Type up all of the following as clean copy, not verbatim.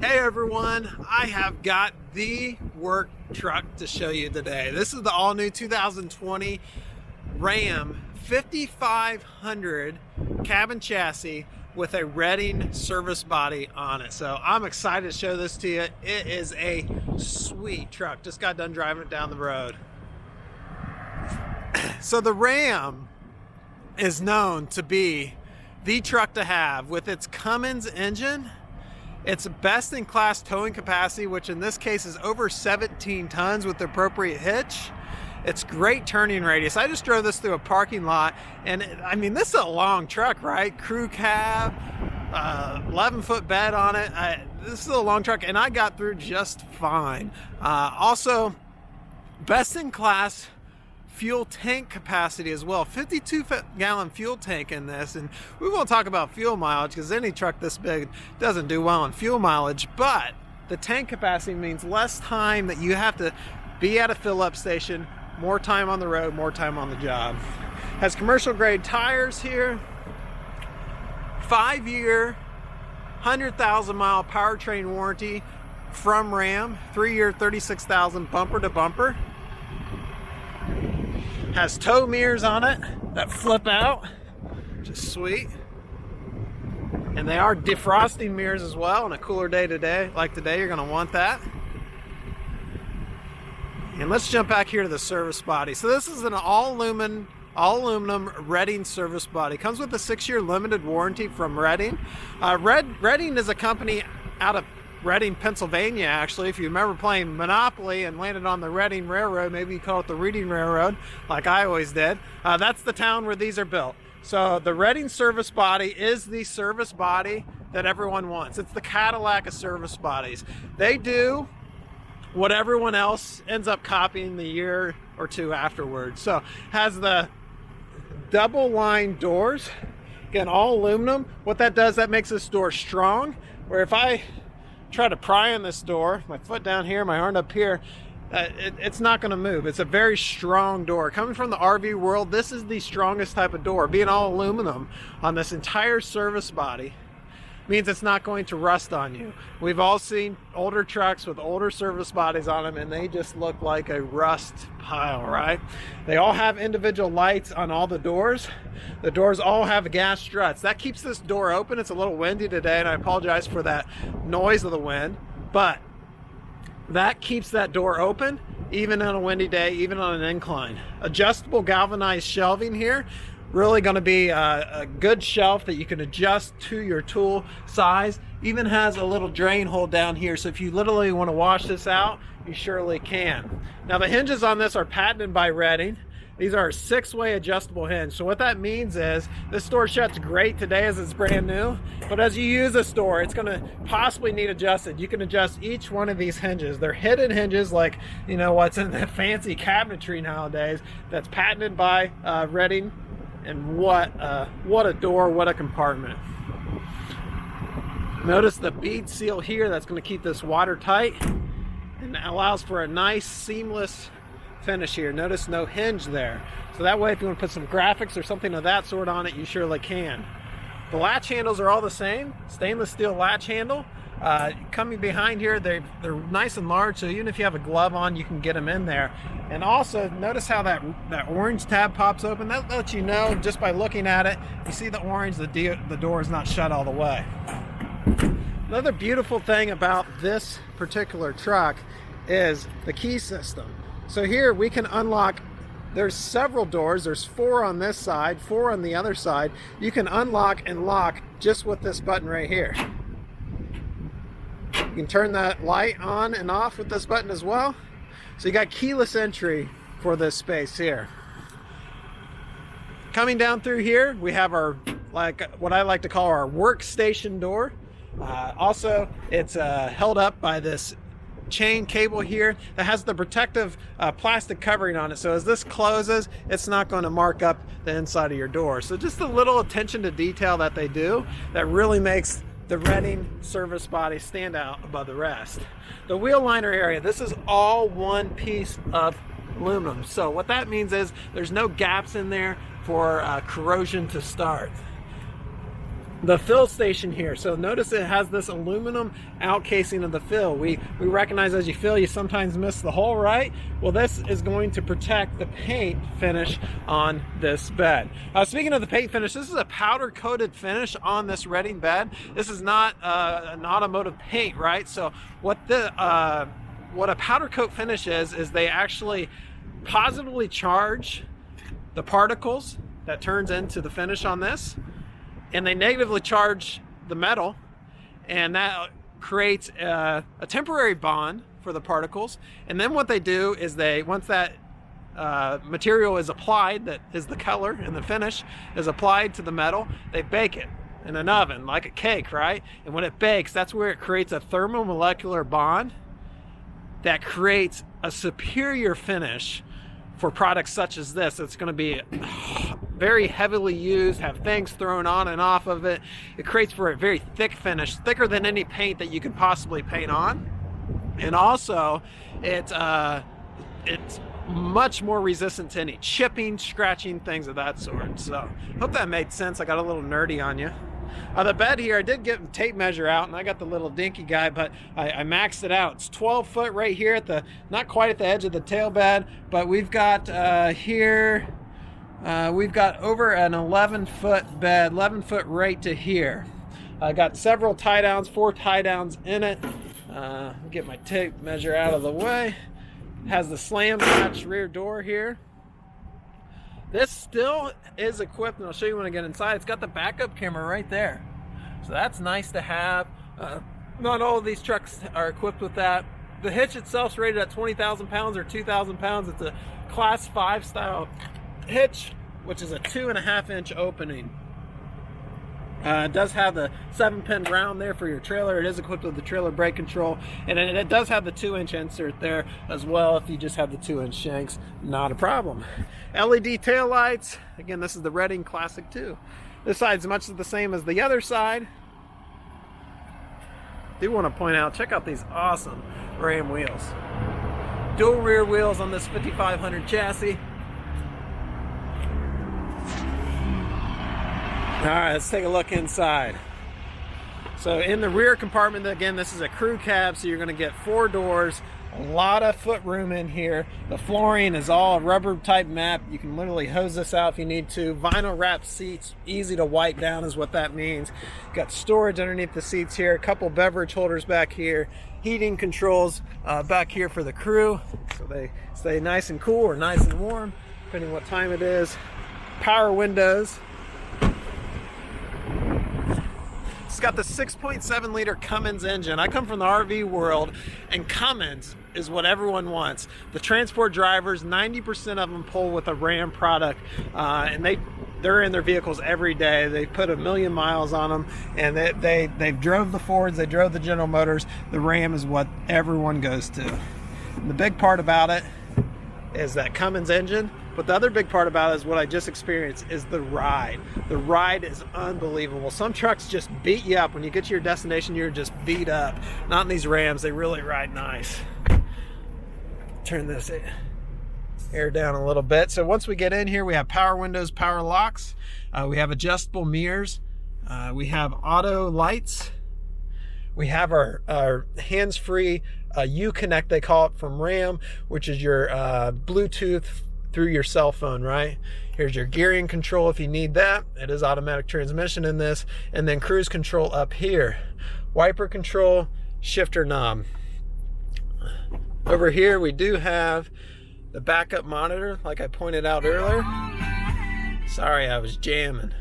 Hey everyone, I have got the work truck to show you today. This is the all-new 2020 Ram 5500 cabin chassis with a Redding service body on it. So I'm excited to show this to you. It is a sweet truck. Just got done driving it down the road. So the Ram is known to be the truck to have with its Cummins engine. It's best in class towing capacity, which in this case is over 17 tons with the appropriate hitch. It's great turning radius. I just drove this through a parking lot, and I mean, this is a long truck, right? Crew cab, 11-foot bed on it. This is a long truck, and I got through just fine. Also, best in class fuel tank capacity as well. 52-gallon fuel tank in this, and we won't talk about fuel mileage because any truck this big doesn't do well on fuel mileage, but the tank capacity means less time that you have to be at a fill-up station, more time on the road, more time on the job. Has commercial grade tires here, 5-year 100,000 mile powertrain warranty from Ram, 3-year 36,000 bumper to bumper. Has tow mirrors on it that flip out, which is sweet. And they are defrosting mirrors as well. On a cooler day today, like today, you're gonna want that. And let's jump back here to the service body. So this is an all aluminum Redding service body. Comes with a 6-year limited warranty from Redding. Redding is a company out of Reading, Pennsylvania, actually. If you remember playing Monopoly and landed on the Reading Railroad, maybe you call it the Reading Railroad, like I always did. That's the town where these are built. So the Reading service body is the service body that everyone wants. It's the Cadillac of service bodies. They do what everyone else ends up copying the year or two afterwards. So has the double line doors, again, all aluminum. What that does, that makes this door strong, where if I try to pry on this door, my foot down here, my arm up here, it's not going to move. It's a very strong door. Coming from the RV world, this is the strongest type of door. Being all aluminum on this entire service body means it's not going to rust on you. We've all seen older trucks with older service bodies on them, and they just look like a rust pile, right? They all have individual lights on all the doors. The doors all have gas struts. That keeps this door open. It's a little windy today, and I apologize for that noise of the wind, but that keeps that door open even on a windy day, even on an incline. Adjustable galvanized shelving here. Really going to be a good shelf that you can adjust to your tool size. Even has a little drain hole down here, so if you literally want to wash this out, you surely can. Now the hinges on this are patented by Redding. These are a 6-way adjustable hinge. So what that means is this door shuts great today as it's brand new, but as you use this door, it's going to possibly need adjusted. You can adjust each one of these hinges. They're hidden hinges, like, you know, what's in the fancy cabinetry nowadays. That's patented by Redding. And what a door, what a compartment. Notice the bead seal here. That's going to keep this watertight and allows for a nice seamless finish here. Notice no hinge there. So that way if you want to put some graphics or something of that sort on it, you surely can. The latch handles are all the same. Stainless steel latch handle. Coming behind here, they're nice and large, so even if you have a glove on, you can get them in there. And also, notice how that orange tab pops open. That lets you know just by looking at it. You see the orange, the door is not shut all the way. Another beautiful thing about this particular truck is the key system. So here we can unlock. There's several doors. There's 4 on this side, 4 on the other side. You can unlock and lock just with this button right here. You can turn that light on and off with this button as well. So you got keyless entry for this space here. Coming down through here, we have our, like what I like to call our workstation door. Also, it's held up by this chain cable here that has the protective plastic covering on it. So as this closes, it's not going to mark up the inside of your door. So just a little attention to detail that they do that really makes the Redding service body stand out above the rest. The wheel liner area, this is all one piece of aluminum. So what that means is there's no gaps in there for corrosion to start. the fill station here. So notice it has this aluminum out casing of the fill. We recognize as you fill, you sometimes miss the hole, right? Well, this is going to protect the paint finish on this bed. Speaking of the paint finish, this is a powder coated finish on this Reading bed. This is not an automotive paint, right? So what a powder coat finish is they actually positively charge the particles that turns into the finish on this, and they negatively charge the metal, and that creates a temporary bond for the particles. And then what they do is once that material is applied, that is the color and the finish is applied to the metal, they bake it in an oven like a cake, right? And when it bakes, that's where it creates a thermomolecular bond that creates a superior finish for products such as this. It's going to be very heavily used, have things thrown on and off of it. It creates for a very thick finish, thicker than any paint that you could possibly paint on. And also, it's much more resistant to any chipping, scratching, things of that sort. So, hope that made sense. I got a little nerdy on you. The bed here, I did get the tape measure out, and I got the little dinky guy, but I maxed it out. It's 12 foot right here at the, not quite at the edge of the tail bed, but we've got here, we've got over an 11 foot bed, 11 foot right to here. I got several tie downs, 4 tie downs in it. Get my tape measure out of the way. Has the slam latch rear door here. This still is equipped, and I'll show you when I get inside. It's got the backup camera right there. So that's nice to have. Not all of these trucks are equipped with that. The hitch itself is rated at 20,000 pounds or 2,000 pounds. It's a class 5 style hitch, which is a 2.5 inch opening. It does have the 7-pin round there for your trailer. It is equipped with the trailer brake control, and it does have the 2-inch insert there as well. If you just have the 2-inch shanks, not a problem. LED tail lights. Again, this is the Reading Classic 2. This side's much the same as the other side. I do want to point out, check out these awesome Ram wheels. Dual rear wheels on this 5500 chassis. All right, let's take a look inside. So in the rear compartment, again, this is a crew cab, so you're going to get 4 doors, a lot of foot room in here. The flooring is all rubber type mat. You can literally hose this out if you need to. Vinyl wrapped seats, easy to wipe down is what that means. Got storage underneath the seats here, a couple beverage holders back here, heating controls back here for the crew, so they stay nice and cool or nice and warm, depending what time it is. Power windows. It's got the 6.7 liter Cummins engine. I come from the RV world, and Cummins is what everyone wants. The transport drivers, 90% of them pull with a Ram product, and they're in their vehicles every day. They put 1 million miles on them, and they drove the Fords, they drove the General Motors. The Ram is what everyone goes to. And the big part about it is that Cummins engine. But the other big part about it is what I just experienced is the ride. The ride is unbelievable. Some trucks just beat you up. When you get to your destination, you're just beat up. Not in these Rams. They really ride nice. Turn this air down a little bit. So once we get in here, we have power windows, power locks. We have adjustable mirrors. We have auto lights. We have our hands-free Uconnect, they call it, from Ram, which is your Bluetooth through your cell phone, right? Here's your gearing control if you need that. It is automatic transmission in this. And then cruise control up here. Wiper control, shifter knob. Over here we do have the backup monitor, like I pointed out earlier. Sorry, I was jamming.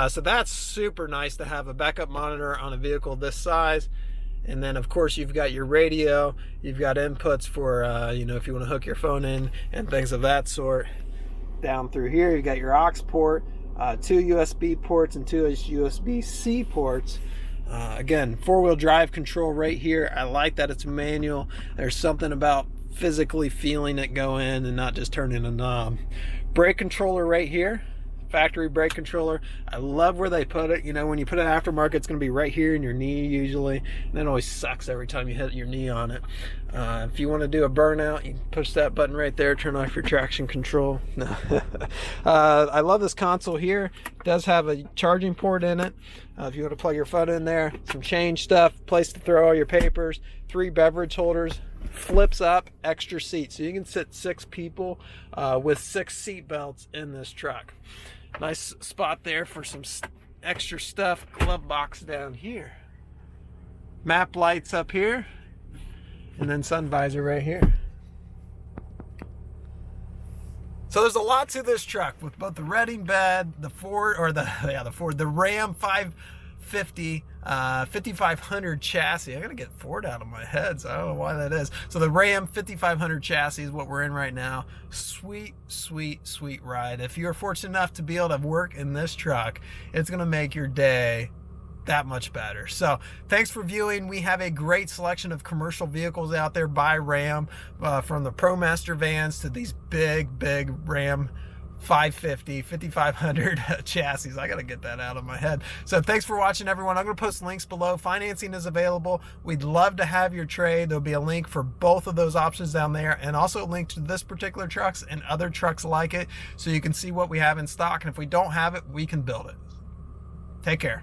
So that's super nice to have a backup monitor on a vehicle this size. And then of course you've got your radio, you've got inputs for if you want to hook your phone in and things of that sort. Down through here you've got your aux port, 2 USB ports and 2 USB-C ports. Again, 4-wheel drive control right here. I like that it's manual. There's something about physically feeling it go in and not just turning a knob. Brake controller right here factory brake controller. I love where they put it. You know, when you put it aftermarket, it's going to be right here in your knee usually, and it always sucks every time you hit your knee on it. If you want to do a burnout, you can push that button right there, turn off your traction control. I love this console here. It does have a charging port in it. If you want to plug your phone in there, some change stuff, place to throw all your papers, 3 beverage holders, flips up, extra seats. So you can sit 6 people with 6 seat belts in this truck. Nice spot there for some extra stuff. Glove box down here. Map lights up here. And then sun visor right here. So there's a lot to this truck with both the Reading bed, the Ram 550 5500 chassis. I gotta get Ford out of my head, so I don't know why that is. So the Ram 5500 chassis is what we're in right now. Sweet, sweet, sweet ride. If you're fortunate enough to be able to work in this truck, it's gonna make your day that much better. So thanks for viewing. We have a great selection of commercial vehicles out there by Ram, from the ProMaster vans to these big Ram 550 5500 chassis. I gotta get that out of my head. So thanks for watching, everyone. I'm gonna post links below. Financing is available. We'd love to have your trade. There'll be a link for both of those options down there, and also a link to this particular trucks and other trucks like it, so you can see what we have in stock, and if we don't have it, we can build it. Take care.